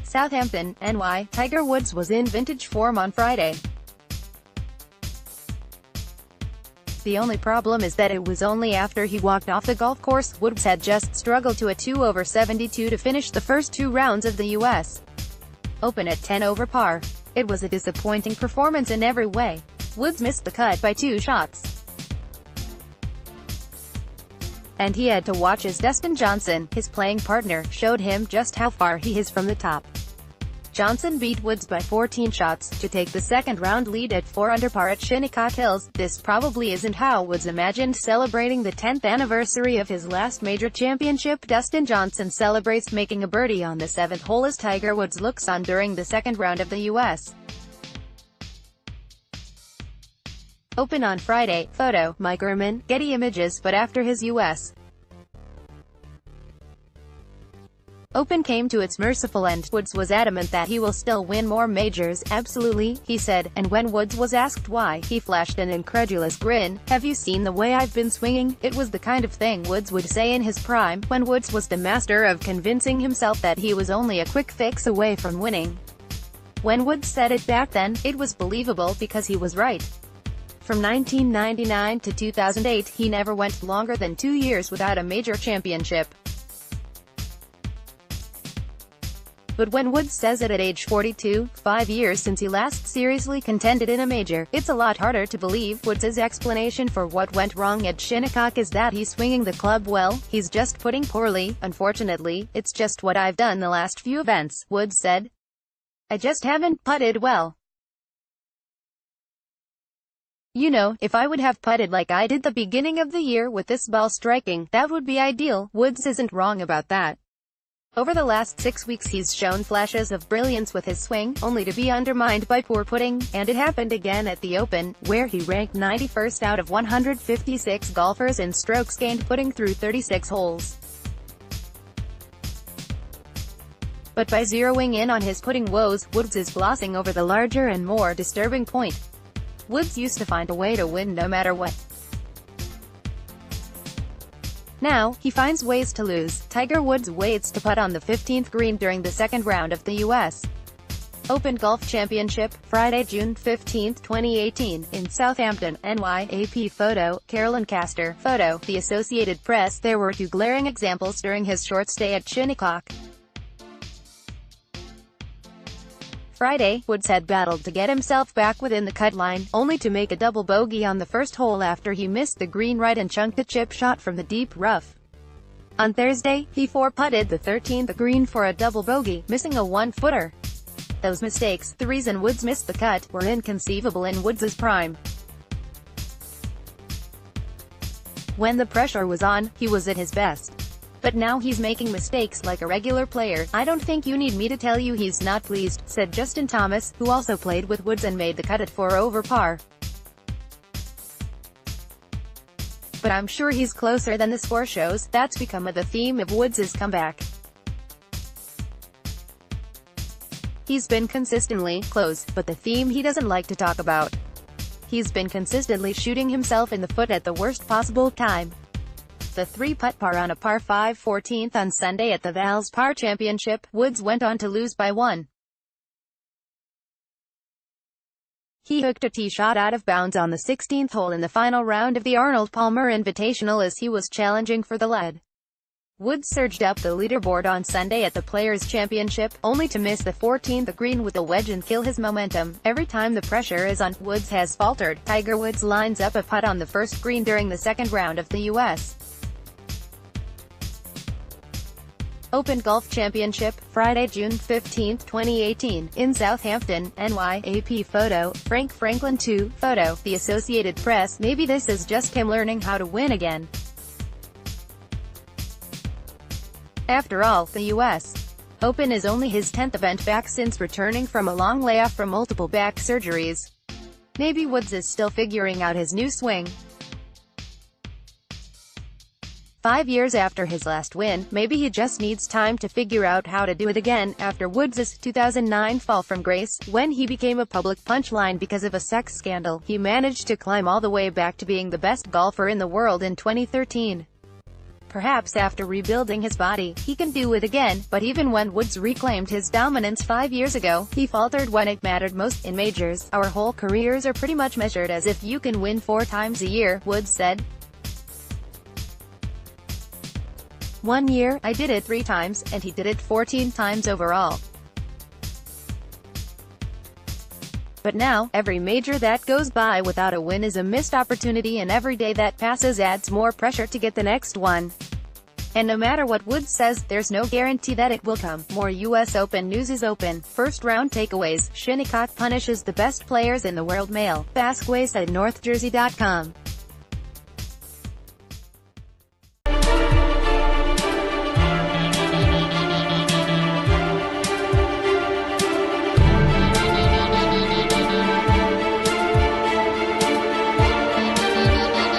Southampton, NY. Tiger Woods was in vintage form on Friday. The only problem is that it was only after he walked off the golf course. Woods had just struggled to a 2/72 to finish the first two rounds of the U.S. Open at 10 over par. It was a disappointing performance in every way. Woods missed the cut by 2 shots, and he had to watch as Dustin Johnson, his playing partner, showed him just how far he is from the top. Johnson beat Woods by 14 shots, to take the second round lead at 4 under par at Shinnecock Hills. This probably isn't how Woods imagined celebrating the 10th anniversary of his last major championship. Dustin Johnson celebrates making a birdie on the 7th hole as Tiger Woods looks on during the second round of the U.S. Open on Friday. Photo, Mike Ehrman, Getty Images. But after his U.S. Open came to its merciful end, Woods was adamant that he will still win more majors. "Absolutely," he said, and when Woods was asked why, he flashed an incredulous grin. "Have you seen the way I've been swinging?" It was the kind of thing Woods would say in his prime, when Woods was the master of convincing himself that he was only a quick fix away from winning. When Woods said it back then, it was believable because he was right. From 1999 to 2008, he never went longer than 2 years without a major championship. But when Woods says it at age 42, 5 years since he last seriously contended in a major, it's a lot harder to believe. Woods' explanation for what went wrong at Shinnecock is that he's swinging the club well, he's just putting poorly. "Unfortunately, it's just what I've done the last few events," Woods said. "I just haven't putted well. You know, if I would have putted like I did the beginning of the year with this ball striking, that would be ideal." Woods isn't wrong about that. Over the last 6 weeks he's shown flashes of brilliance with his swing, only to be undermined by poor putting, and it happened again at the Open, where he ranked 91st out of 156 golfers in strokes gained putting through 36 holes. But by zeroing in on his putting woes, Woods is glossing over the larger and more disturbing point. Woods used to find a way to win no matter what. Now, he finds ways to lose. Tiger Woods waits to putt on the 15th green during the second round of the U.S. Open Golf Championship, Friday, June 15, 2018, in Southampton, NY. AP photo, Carolyn Castor. Photo, The Associated Press. There were 2 glaring examples during his short stay at Shinnecock. Friday, Woods had battled to get himself back within the cut line, only to make a double bogey on the first hole after he missed the green right and chunked a chip shot from the deep rough. On Thursday, he 4-putted the 13th green for a double bogey, missing a 1-footer. Those mistakes, the reason Woods missed the cut, were inconceivable in Woods' prime. When the pressure was on, he was at his best. But now he's making mistakes like a regular player. "I don't think you need me to tell you he's not pleased," said Justin Thomas, who also played with Woods and made the cut at 4 over par. "But I'm sure he's closer than the score shows." That's become the theme of Woods' comeback. He's been consistently close, but the theme he doesn't like to talk about. He's been consistently shooting himself in the foot at the worst possible time. The 3-putt par on a par 5 14th on Sunday at the Valspar Championship, Woods went on to lose by 1. He hooked a tee shot out of bounds on the 16th hole in the final round of the Arnold Palmer Invitational as he was challenging for the lead. Woods surged up the leaderboard on Sunday at the Players' Championship, only to miss the 14th green with a wedge and kill his momentum. Every time the pressure is on, Woods has faltered. Tiger Woods lines up a putt on the first green during the second round of the U.S. Open Golf Championship, Friday, June 15, 2018, in Southampton, NY. AP photo, Frank Franklin 2. Photo, The Associated Press. Maybe this is just him learning how to win again. After all, the U.S. Open is only his 10th event back since returning from a long layoff from multiple back surgeries. Maybe Woods is still figuring out his new swing. 5 years after his last win, maybe he just needs time to figure out how to do it again. After Woods' 2009 fall from grace, when he became a public punchline because of a sex scandal, he managed to climb all the way back to being the best golfer in the world in 2013. Perhaps after rebuilding his body, he can do it again, but even when Woods reclaimed his dominance 5 years ago, he faltered when it mattered most. In majors, our whole careers are pretty much measured as if you can win 4 times a year, Woods said. One year, I did it 3 times, and he did it 14 times overall. But now, every major that goes by without a win is a missed opportunity, and every day that passes adds more pressure to get the next one. And no matter what Woods says, there's no guarantee that it will come. More US Open news is open. First round takeaways. Shinnecock punishes the best players in the world. Mail. Basquez at NorthJersey.com.